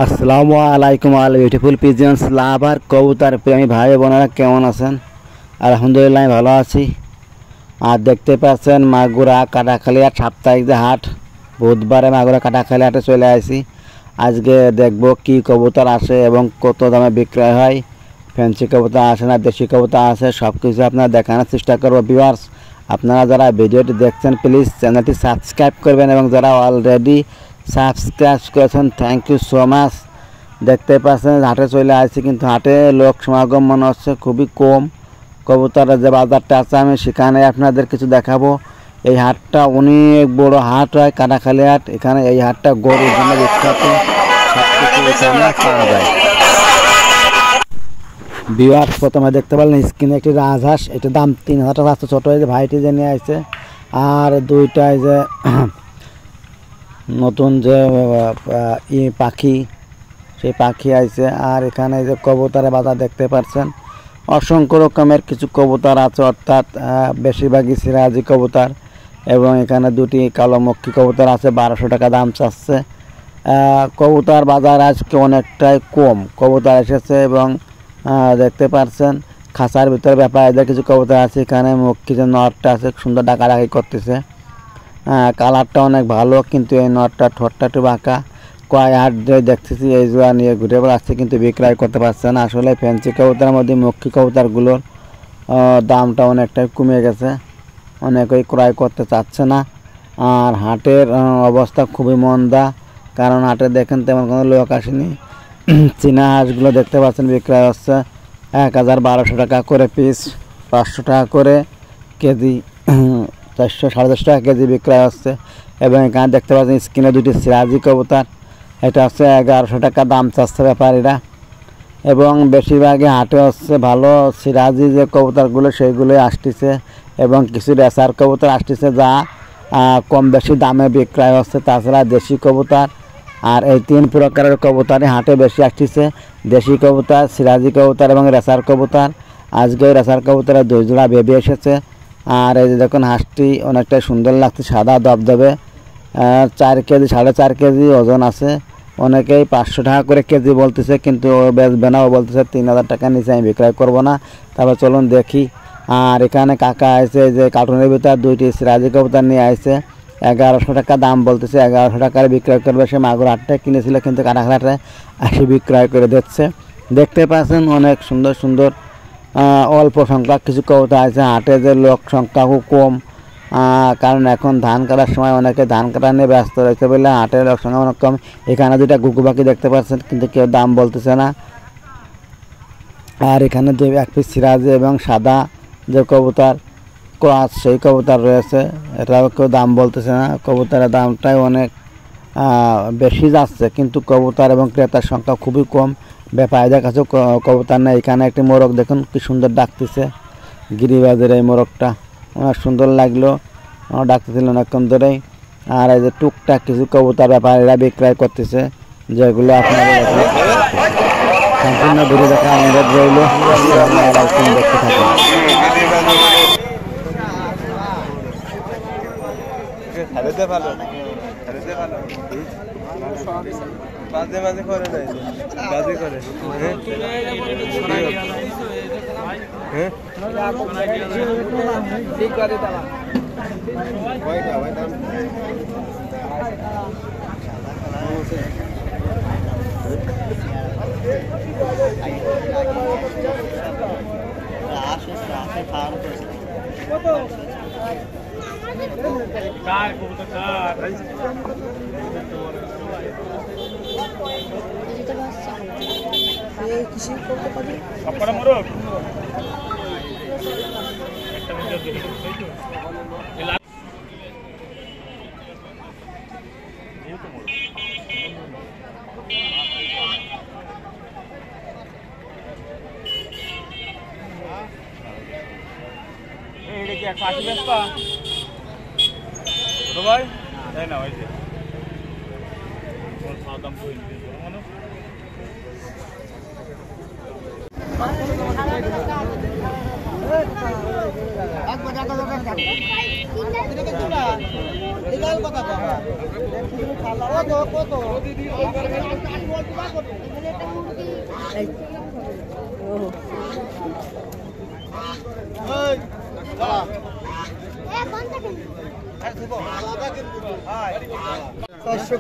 আসসালামু আলাইকুম আল beautiful pigeons লাভার কবুতর প্রেমী ভাই বোনেরা কেমন আছেন? আলহামদুলিল্লাহ আমি ভালো আছি। আর দেখতে পাচ্ছেন মাগুরা কাটাখালিয়া সাপ্তাহিক যে হাট, বুধবারে মাগুরা কাটাখালি হাটে চলে আসি। আজকে দেখব কি কবুতর আসে এবং কত দামে বিক্রয় হয়, ফ্যান্সি কবুতর আসে না দেশি কবুতর আসে, সব কিছু আপনারা দেখানোর চেষ্টা করবো। ভিউয়ার্স, আপনারা যারা ভিডিওটি দেখছেন প্লিজ চ্যানেলটি সাবস্ক্রাইব করবেন এবং যারা অলরেডি সাবস্ক্রাইব করেছেন থ্যাংক ইউ সো মাচ। দেখতে পাচ্ছেন হাটে চলে আসছি, কিন্তু হাটে লোক সমাগম মনে হচ্ছে খুবই কম। কবুতরের যে বাজারটা আছে আমি সেখানে আপনাদের কিছু দেখাবো। এই হাটটা অনেক বড় হাট হয়, কাটাখালি হাট। এখানে এই হাটটা গরুর জন্য বিখ্যাত, সবকিছু এখানে পাওয়া যায়। ভিউয়ার্স, প্রথমে দেখতে পারলেন স্ক্রিনে একটি রাজহাঁস, এটার দাম ৩,০০০ টাকা। ছোটো হয়েছে ভাইটি যে নিয়ে আসছে। আর দুইটাই যে নতুন যে পাখি, সেই পাখি আইছে। আর এখানে যে কবুতরের বাজার দেখতে পাচ্ছেন, অসংখ্য রকমের কিছু কবুতর আছে, অর্থাৎ বেশিরভাগই সিরাজি কবুতর। এবং এখানে দুটি কালো মক্খি কবুতর আছে, ১২০০ টাকা দাম চাচ্ছে। কবুতর বাজার আজকে অনেকটাই কম কবুতর এসেছে। এবং দেখতে পাচ্ছেন খাঁচার ভিতরে ব্যাপারীদের কিছু কবুতর আছে। এখানে মক্খি যে নটটা আছে সুন্দর ডাকাডাকি করতেছে, কালারটা অনেক ভালো, কিন্তু এই নটটা ঠোঁটটা একটু বাঁকা। কয় হাট ধরে দেখতেছি এই জোড়া নিয়ে ঘুরে বেড়াচ্ছে, কিন্তু বিক্রয় করতে পারছে না। আসলে ফ্যান্সি কবুতরের মধ্যে মক্খি কবুতরগুলোর দামটা অনেকটাই কমে গেছে, অনেকেই ক্রয় করতে চাচ্ছে না। আর হাটের অবস্থা খুবই মন্দা, কারণ হাটে দেখেন তেমন কোনো লোক আসেনি। চীনা হাঁসগুলো দেখতে পাচ্ছেন বিক্রয় হচ্ছে ১,১২০০ টাকা করে পিস, ৫০০ টাকা করে কেজি, ৪০০ ৪৫০ টাকা কেজি বিক্রয় হচ্ছে। এবং এখানে দেখতে পাচ্ছেন স্ক্রিনে দুটি সিরাজি কবুতর, এটা হচ্ছে ১১০০ টাকা দাম চাচ্ছে ব্যাপারীরা। এবং বেশিরভাগই হাটে হচ্ছে ভালো সিরাজি যে কবুতরগুলো সেইগুলোই আসতেছে, এবং কিছু রেসার কবুতর আসতেছে যা কম বেশি দামে বিক্রয় হচ্ছে। তাছাড়া দেশি কবুতর আর এই ৩ প্রকারের কবুতরই হাটে বেশি আসতেছে, দেশি কবুতর, সিরাজি কবুতর এবং রেসার কবুতর। আজকে রেসার কবুতরের ২ জোড়া বেবি এসেছে। আর এই যে দেখুন হাঁসটি অনেকটাই সুন্দর লাগছে, সাদা দবদবে, ৪ কেজি ৪.৫ কেজি ওজন আছে। অনেকেই ৫০০ টাকা করে কেজি বলতেছে, কিন্তু ও বেচবে না, ও বলতেছে ৩,০০০ টাকার নিচে আমি বিক্রয় করবো না। তারপর চলুন দেখি। আর এখানে কাকা আছে যে কার্টুনের ভিতর ২টি সিরাজি কবুতর নিয়ে আসছে, ১১০০ টাকা দাম বলতেছে, ১১০০ টাকার বিক্রয় করবে। সে মাগুর হাটটায় কিনেছিল, কিন্তু কাটাখালি হাটে এসে বিক্রয় করে দিচ্ছে। দেখতে পাচ্ছেন অনেক সুন্দর সুন্দর অল্প সংখ্যক কিছু কবুতর আছে। হাটে যে লোক সংখ্যা খুব কম, কারণ এখন ধান কাটার সময় অনেকে ধান কাটা নিয়ে ব্যস্ত রয়েছে বলে হাটের লোক সংখ্যা অনেক কম। এখানে দুইটা ঘুঘু পাখি দেখতে পাচ্ছেন, কিন্তু কেউ দাম বলতেছে না। আর এখানে যে এক পিস সিরাজি এবং সাদা যে কবুতর ক্রস, সেই কবুতর রয়েছে, এটাও কেউ দাম বলতেছে না। কবুতরের দামটাই অনেক বেশি যাচ্ছে, কিন্তু কবুতর এবং ক্রেতার সংখ্যা খুবই কম। ব্যাপারীদের কাছেও কবুতর নেই। এখানে একটি মোরগ দেখুন কি সুন্দর ডাকতেছে, গিরিবাজের এই মোরগটা অনেক সুন্দর লাগলো, ডাকতেছিল অনেকক্ষণ ধরেই। আর এই যে টুকটাক কিছু কবুতর ব্যাপারীরা বিক্রয় করতেছে, যেগুলো আপনারা সম্পূর্ণ ঘুরে দেখা অনুরোধ রইল, দেখতে থাকুন। মাঝে মাঝে করে নাই, মাঝে করে ঠিক করে দাও। কয়টা ভাই দাম? কার কবুতর কার এই কিসি করতে পারি আপড়া মোরগ একটা ভিডিও দেখি তো এলা এই তো মোরগ এইটা কি 180 বেচবা তো ভাই তাই না ভাই, যে কোন সাদাম কই নিবে মনে এক বাজা কত টাকা এটা কি তোরা এগাল কথা বাবা কত কত এখানে একটা মুরগি কোন থেকে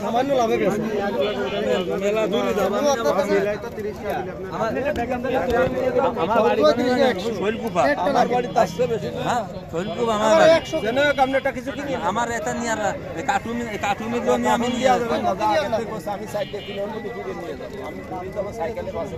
সামান্য লাভে গেছে আমার এটা নিয়ে কার্টুনের জন্য আমি নিয়ে যাবো আমি সাইকেল কিনে নিয়ে যাবো আমি যাবো সাইকেলে বাসে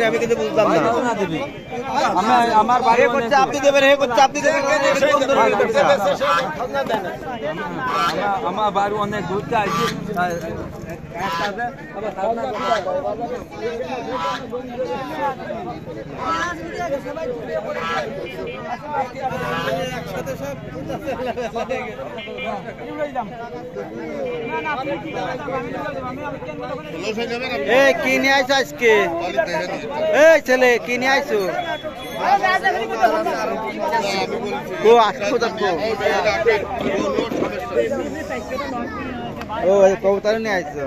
আমি কিন্তু বুঝলাম না আমার বাড়ি করছে আপনি দেবেন হে করছে আপনি দেবেন আমার বাড়ি অনেক দূর যাইছি কি নিয়ে আইছো আজকে এই ছেলে কি নিয়ে আইছো ও আসছো দেখো ও কবুতর নিয়ে আইছো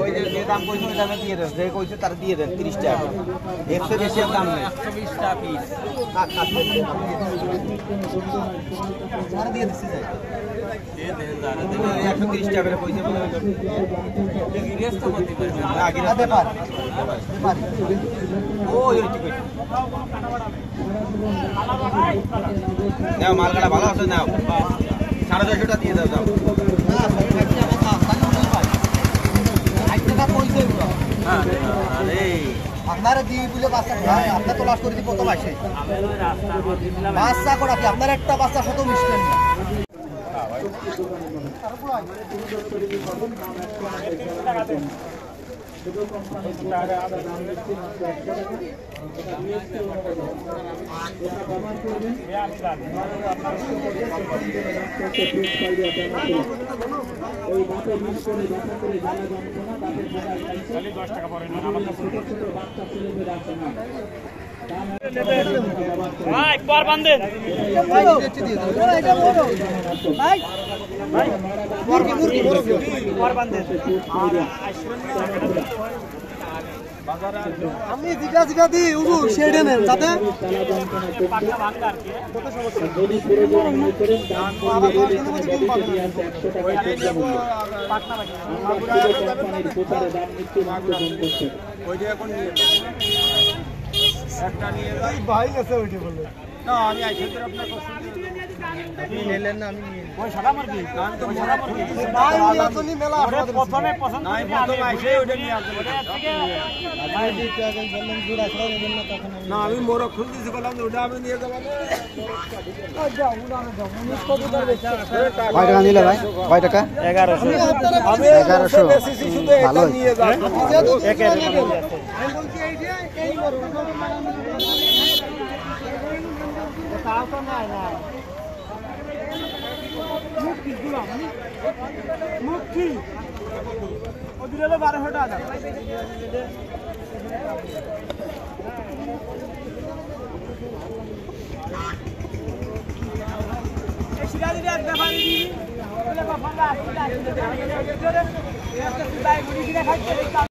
ওই যে দাম কইছে ওই দামে দিয়ে দেন যে কইছে তার দিয়ে দেন 30 টাকা এর থেকে বেশি দাম নেই 120 টাকা পিস আর দিয়ে দিছি যাই দিয়ে দেন যারা 130 টাকা করে কইছে বলে গিরেস তো করতে পারবে আগে রাতে পার ওই ঠিক আছে নাও মালগাড়া ভালো আছে নাও 650 টাকা দিয়ে দাও যাও আপনারা দিয়ে বুঝে বাচ্চা খায় আপনার তো লাশ করে দিই প্রথম আসে বাচ্চা করা কি আপনার একটা বাচ্চা কত মিশবেন আমি জিগা জিগা দিই উড়ু শেডে নেন যাতে ভাই আছে ওইটা বলে না আমি আইছি তো আপনার আপনি নিলেন না আমি নিয়ে ওই সাদা মুরগি কারণ তো সাদা মুরগি ভাই ওলা তো নি মেলা প্রথমে পছন্দ নাই প্রথমে আইছে ওইটা নিয়ে আসবে ভাই দিতে আগে বললেন জুড়া ছড়া নেবেন না তখন না আমি মোর খুল দিছি বললাম ওটা আমি নিয়ে যাব না যাও উড়ানো যাও 19 কত টাকা বেচা কয় টাকা নিলে ভাই কয় টাকা 1100 আমি 1100 বেশি শুধু এটা নিয়ে যাব একের আমি বলছি এই মোর তাও তো নাই না মুক্তি গুলাম মুক্তি ও দিলে 1200 টাকা এই সিরাজি এক ব্যাপারে দিই বলে বাবা আসছে আসছে একটা সুদাই মুড়ি কিনে খাইছে